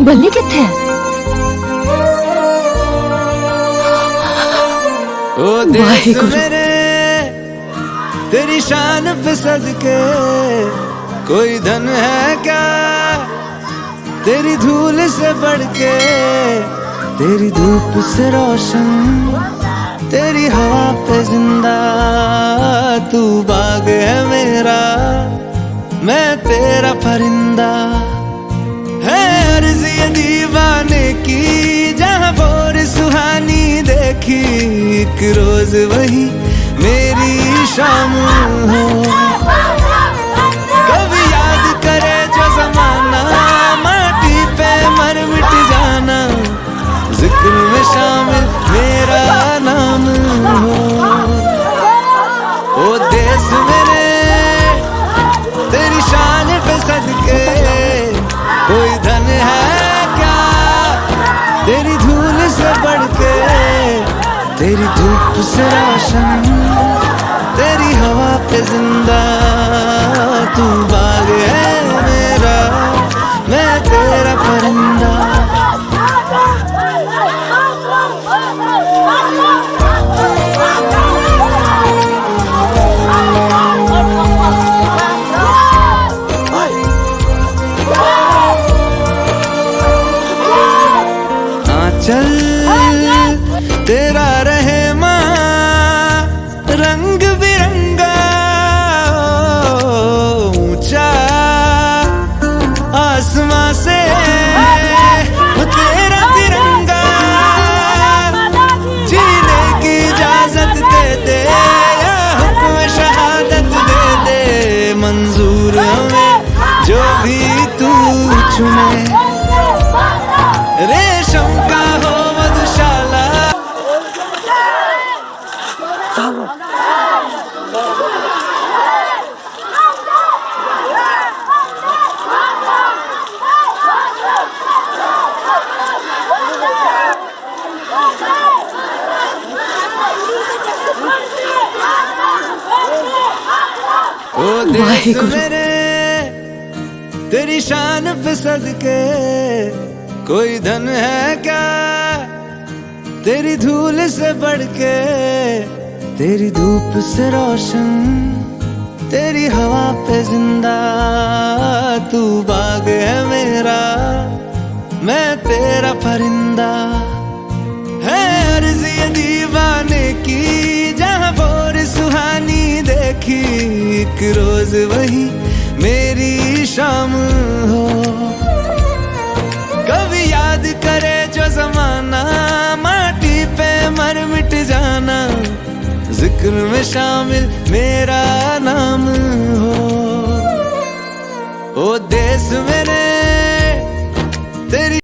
बल्ली किथे है? ओ देश मेरे तेरी शान पे सदके, कोई धन है क्या तेरी धूल से बढ़ के, तेरी धूप से रोशन, तेरी हवा पे जिंदा, तू बाग है मेरा, मैं तेरा परिंदा। है अर्ज़ ये दीवाने की, जहाँ भोर सुहानी देखी, एक रोज वही मेरी शाम हो। कभी याद करे जो जमाना, माटी पे मर मिट जाना, जिक्र में शामिल मेरा नाम हो। ओ देश मेरे तेरी शान पे सदके, कोई धन है क्या तेरी धूल से बढ़ के, तेरी धूप से रोशन, तेरी हवा पे जिंदा, तू बाग है मेरा, मैं तेरा परिंदा। चल तेरा रहे माँ रंग बिरंगा, ऊंचा आसमां से तेरा तिरंगा, जीने की इजाजत दे दे, या हुक्म शहादत दे दे, मंजूर हमें जो भी तू चुने। रेशम का हो मधुशाला, ओ देश मेरे तेरी शान पे सदके, कोई धन है क्या तेरी धूल से बढ़ के, तेरी धूप से रोशन, तेरी हवा पे जिंदा, तू बाग है मेरा, मैं तेरा परिंदा। है अर्ज़ ये दीवाने की, जहाँ भोर सुहानी देखी, एक रोज वही मेरी शाम हो। कभी याद करे जो जमाना, माटी पे मर मिट जाना, जिक्र में शामिल मेरा नाम हो। ओ देश में